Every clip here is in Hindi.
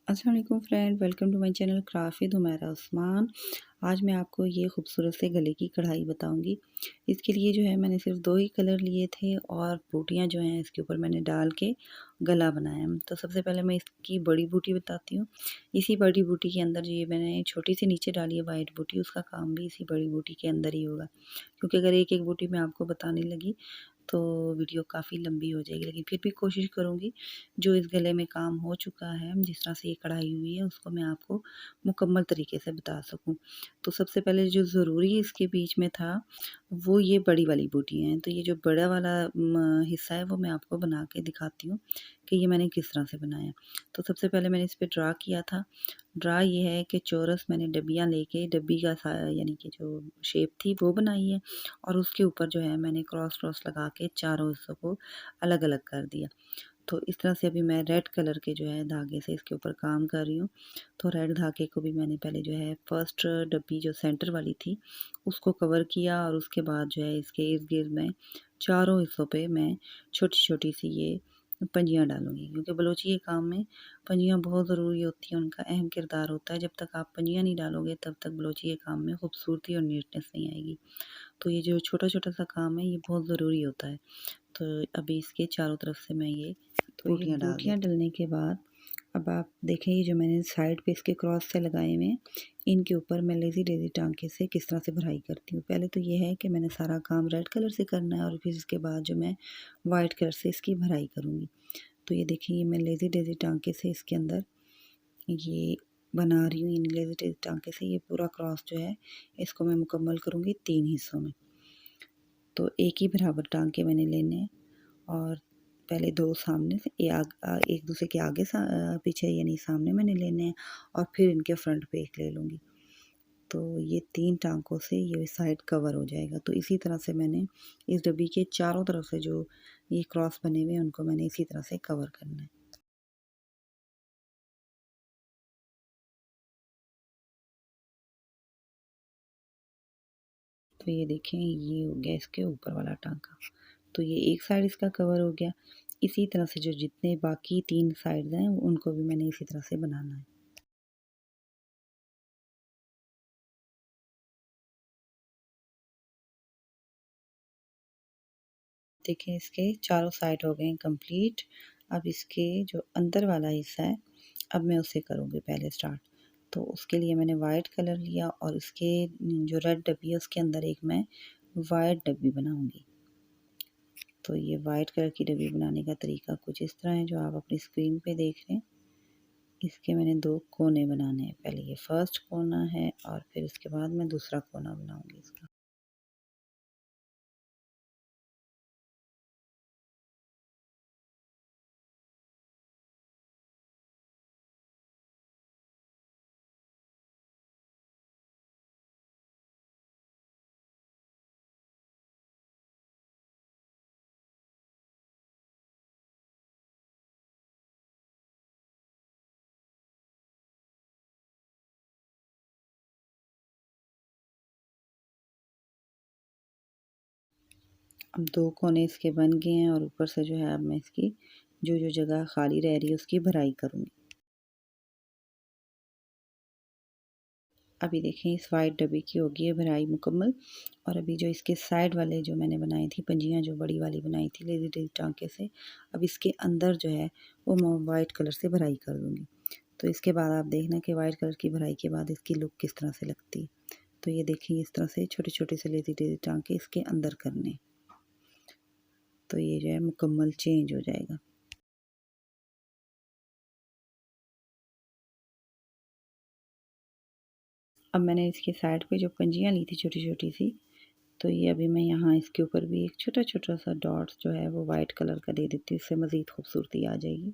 अस्सलाम वालेकुम friend, welcome to my channel craft with Humaira Usman. आज मैं आपको ये खूबसूरत से गले की कढ़ाई बताऊंगी। इसके लिए जो है मैंने सिर्फ 2 ही कलर लिए थे और बूटियां जो हैं इसके ऊपर मैंने डाल के गला बनाया। तो सबसे पहले मैं इसकी बड़ी बूटी बताती हूँ। इसी बड़ी बूटी के अंदर जो ये मैंने छोटी सी नीचे डाली है वाइट बूटी, उसका काम भी इसी बड़ी बूटी के अंदर ही होगा, क्योंकि अगर एक एक बूटी मैं आपको बताने लगी तो वीडियो काफ़ी लंबी हो जाएगी। लेकिन फिर भी कोशिश करूँगी जो इस गले में काम हो चुका है, जिस तरह से ये कढ़ाई हुई है, उसको मैं आपको मुकम्मल तरीके से बता सकूँ। तो सबसे पहले जो ज़रूरी इसके बीच में था, वो ये बड़ी वाली बूटियाँ हैं। तो ये जो बड़ा वाला हिस्सा है वो मैं आपको बना के दिखाती हूँ कि ये मैंने किस तरह से बनाया। तो सबसे पहले मैंने इस पे ड्रा किया था। ड्रा ये है कि चौरस मैंने डब्बियाँ लेके डब्बी का यानी कि जो शेप थी वो बनाई है, और उसके ऊपर जो है मैंने क्रॉस क्रॉस लगा के चारों हिस्सों को अलग अलग कर दिया। तो इस तरह से अभी मैं रेड कलर के जो है धागे से इसके ऊपर काम कर रही हूँ। तो रेड धागे को भी मैंने पहले जो है फर्स्ट डब्बी जो सेंटर वाली थी उसको कवर किया, और उसके बाद जो है इसके इर्द गिर्द में चारों हिस्सों पे मैं छोटी छोटी सी ये पंजियाँ डालूंगी, क्योंकि बलोची के काम में पंजियाँ बहुत ज़रूरी होती हैं, उनका अहम किरदार होता है। जब तक आप पंजियाँ नहीं डालोगे तब तक बलोची के काम में खूबसूरती और नीटनेस नहीं आएगी। तो ये जो छोटा छोटा सा काम है ये बहुत ज़रूरी होता है। तो अभी इसके चारों तरफ से मैं ये बूटियाँ डलने के बाद अब आप देखें, ये जो मैंने साइड पे इसके क्रॉस से लगाए हुए हैं, इनके ऊपर मैं लेज़ी डेज़ी टांके से किस तरह से भराई करती हूँ। पहले तो ये है कि मैंने सारा काम रेड कलर से करना है, और फिर इसके बाद जो मैं वाइट कलर से इसकी भराई करूँगी। तो ये देखिए, ये मैं लेज़ी डेज़ी टांके से इसके अंदर ये बना रही हूँ। इन लेज़ी डेज़ी टांके से ये पूरा क्रॉस जो है इसको मैं मुकम्मल करूँगी 3 हिस्सों में। तो एक ही बराबर टांके मैंने लेने हैं, और पहले 2 सामने से एक दूसरे के आगे पीछे यानी सामने मैंने लेने हैं, और फिर इनके फ्रंट पे एक ले लूँगी। तो ये 3 टाँकों से ये साइड कवर हो जाएगा। तो इसी तरह से मैंने इस डब्बी के चारों तरफ से जो ये क्रॉस बने हुए हैं उनको मैंने इसी तरह से कवर करना है। तो ये देखें, ये हो गया इसके ऊपर वाला टाँका। तो ये एक साइड इसका कवर हो गया। इसी तरह से जो जितने बाकी 3 साइड्स हैं उनको भी मैंने इसी तरह से बनाना है। देखें, इसके चारों साइड हो गए हैं कंप्लीट। अब इसके जो अंदर वाला हिस्सा है, अब मैं उसे करूँगी पहले स्टार्ट। तो उसके लिए मैंने वाइट कलर लिया, और इसके जो रेड डब्बी है उसके अंदर एक मैं वाइट डब्बी बनाऊँगी। तो ये वाइट कलर की डब्बी बनाने का तरीका कुछ इस तरह है जो आप अपनी स्क्रीन पे देख रहे हैं। इसके मैंने 2 कोने बनाने हैं। पहले ये फर्स्ट कोना है, और फिर उसके बाद मैं दूसरा कोना बनाऊँगी इसका। अब 2 कोने इसके बन गए हैं, और ऊपर से जो है अब मैं इसकी जो जगह खाली रह रही है उसकी भराई करूँगी। अभी देखें, इस वाइट डब्बी की होगी है भराई मुकम्मल। और अभी जो इसके साइड वाले जो मैंने बनाई थी पंजियाँ, जो बड़ी वाली बनाई थी लेज़ी डेज़ी टाँके से, अब इसके अंदर जो है वो मैं वाइट कलर से भराई कर दूँगी। तो इसके बाद आप देखना कि वाइट कलर की भराई के बाद इसकी लुक किस तरह से लगती है। तो ये देखिए, इस तरह से छोटे-छोटे से लेज़ी डेज़ी टाँके इसके अंदर करने हैं। तो ये जो है मुकम्मल चेंज हो जाएगा। अब मैंने इसकी साइड पे जो पंजियाँ ली थी छोटी-छोटी सी, तो ये अभी मैं यहाँ इसके ऊपर भी एक छोटा-छोटा सा डॉट्स जो है वो वाइट कलर का दे देती हूँ, इससे मज़ीद खूबसूरती आ जाएगी।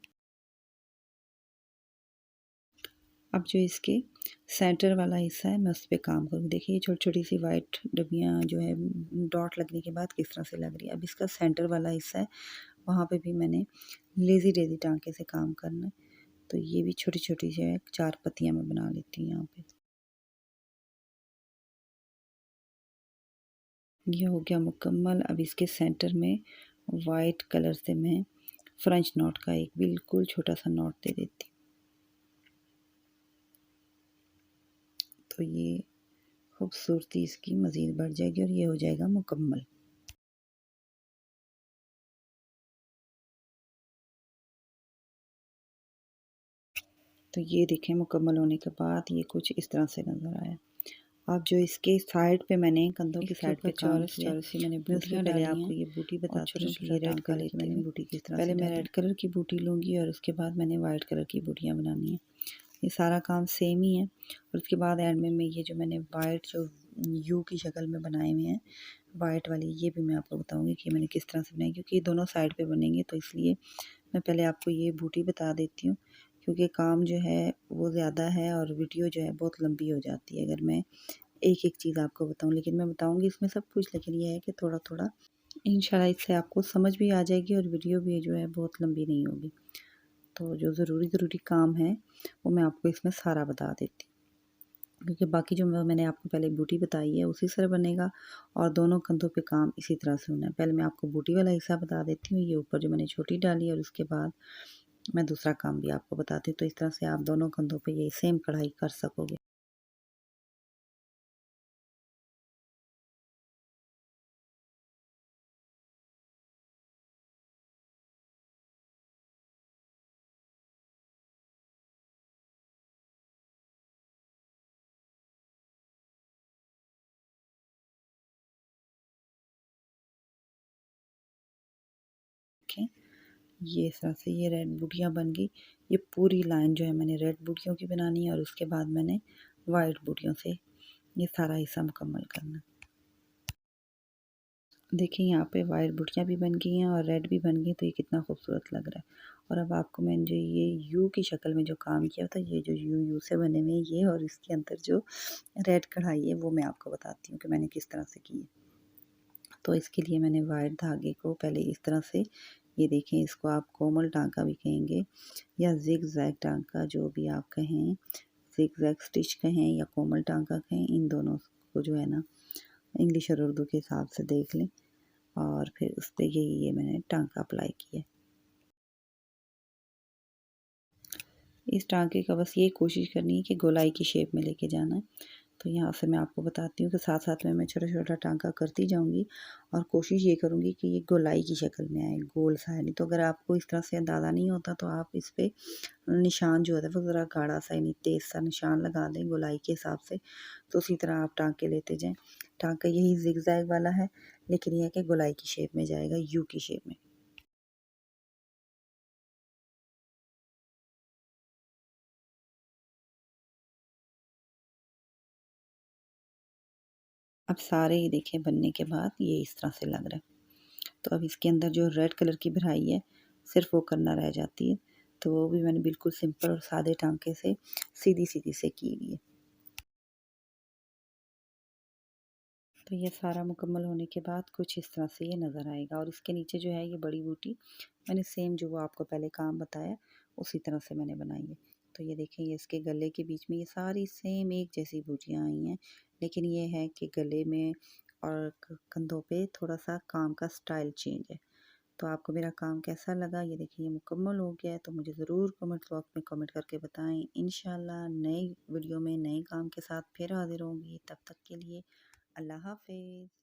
अब जो इसके सेंटर वाला हिस्सा है मैं उस पे काम करूँगी। देखिए, ये छोटी-छोटी सी वाइट डब्बियाँ जो है डॉट लगने के बाद किस तरह से लग रही है। अब इसका सेंटर वाला हिस्सा है, वहाँ पे भी मैंने लेज़ी डेज़ी टाँके से काम करना है। तो ये भी छोटी-छोटी जो है 4 पत्तियाँ मैं बना लेती हूँ यहाँ पे। ये हो गया मुकम्मल। अब इसके सेंटर में वाइट कलर से मैं फ्रेंच नॉट का एक बिल्कुल छोटा सा नॉट दे देती हूँ। तो ये खूबसूरती इसकी मज़ीद बढ़ जाएगी और ये हो जाएगा मुकम्मल। तो ये देखें मुकम्मल होने के बाद ये कुछ इस तरह से नज़र आया। अब जो इसके साइड पे मैंने कंधों की साइड पे काम किया, चौरस ही मैंने मैं उसमें बूटियाँ पहले डाली आपको हैं ये बूटी और बताती हूँ कि छोटा-छोटा ये रेड टाँका कलर की लेते मैंने हुए बूटी किस तरह से पहले मैं डाली। रेड कलर की बूटी लूँगी और उसके बाद मैंने वाइट कलर की बूटियाँ बनानी है। ये सारा काम सेम ही है और उसके बाद एंड में मैं ये जो मैंने वाइट जो यू की शक्ल में बनाए हुए हैं वाइट वाली, ये भी मैं आपको बताऊंगी कि मैंने किस तरह से बनाई, क्योंकि ये दोनों साइड पे बनेंगे तो इसलिए मैं पहले आपको ये बूटी बता देती हूँ, क्योंकि काम जो है वो ज़्यादा है और वीडियो जो है बहुत लंबी हो जाती है अगर मैं एक एक चीज़ आपको बताऊँ। लेकिन मैं बताऊँगी इसमें सब कुछ, लेकिन ये है कि थोड़ा थोड़ा इंशाल्लाह इससे आपको समझ भी आ जाएगी और वीडियो भी जो है बहुत लंबी नहीं होगी। तो जो ज़रूरी काम है वो मैं आपको इसमें सारा बता देती हूँ, क्योंकि बाकी जो मैंने आपको पहले बूटी बताई है उसी तरह बनेगा और दोनों कंधों पे काम इसी तरह से होना है। पहले मैं आपको बूटी वाला हिस्सा बता देती हूँ, ये ऊपर जो मैंने छोटी डाली और उसके बाद मैं दूसरा काम भी आपको बताती हूँ। तो इस तरह से आप दोनों कंधों पे ये सेम कढ़ाई कर सकोगे। देखें ये इस तरह से ये रेड बूटियाँ बन गई। ये पूरी लाइन जो है मैंने रेड बूटियों की बनानी है और उसके बाद मैंने वाइट बूटियों से ये सारा हिस्सा मुकम्मल करना है। देखिए यहाँ पे वाइट बूटियाँ भी बन गई हैं और रेड भी बन गई, तो ये कितना खूबसूरत लग रहा है। और अब आपको मैंने जो ये यू की शक्ल में जो काम किया था, ये जो यू से बने हुए हैं ये, और इसके अंदर जो रेड कढ़ाई है वो मैं आपको बताती हूँ कि मैंने किस तरह से की है। तो इसके लिए मैंने वाइट धागे को पहले इस तरह से, ये देखें इसको आप कोमल टाँका भी कहेंगे या ज़िग ज़ैग टाँका, जो भी आप कहें, ज़िग ज़ैग स्टिच कहें या कोमल टाँका कहें, इन दोनों को जो है ना इंग्लिश और उर्दू के हिसाब से देख लें और फिर उस पे ये मैंने टाँका अप्लाई किया। इस टाँके का बस ये कोशिश करनी है कि गोलाई की शेप में लेके जाना है। तो यहाँ से मैं आपको बताती हूँ कि साथ-साथ में मैं छोटा-छोटा टाँका करती जाऊँगी और कोशिश ये करूँगी कि ये गोलाई की शक्ल में आए, गोल सा है। नहीं तो अगर आपको इस तरह से अंदाज़ा नहीं होता तो आप इस पे निशान जो होता है वो ज़रा गाढ़ा सा यानी तेज़ सा निशान लगा दें गोलाई के हिसाब से। तो उसी तरह आप टाँके लेते जाएँ। टाँका यही ज़िग-ज़ैग वाला है, लेकिन ये है कि गोलाई की शेप में जाएगा, यू की शेप में। अब सारे ही देखें बनने के बाद ये इस तरह से लग रहा है। तो अब इसके अंदर जो रेड कलर की भराई है सिर्फ वो करना रह जाती है, तो वो भी मैंने बिल्कुल सिंपल और सादे टांके से सीधी-सीधी से की हुई है। तो ये सारा मुकम्मल होने के बाद कुछ इस तरह से ये नज़र आएगा और इसके नीचे जो है ये बड़ी बूटी मैंने सेम जो वो आपको पहले काम बताया उसी तरह से मैंने बनाई है। तो ये देखें ये इसके गले के बीच में ये सारी सेम एक जैसी बूटियाँ आई हैं, लेकिन ये है कि गले में और कंधों पे थोड़ा सा काम का स्टाइल चेंज है। तो आपको मेरा काम कैसा लगा, ये देखिए ये मुकम्मल हो गया है, तो मुझे ज़रूर कमेंट बॉक्स में कमेंट करके बताएं। इंशाल्लाह नई वीडियो में नए काम के साथ फिर हाजिर होंगी। तब तक के लिए अल्लाह हाफ़िज़।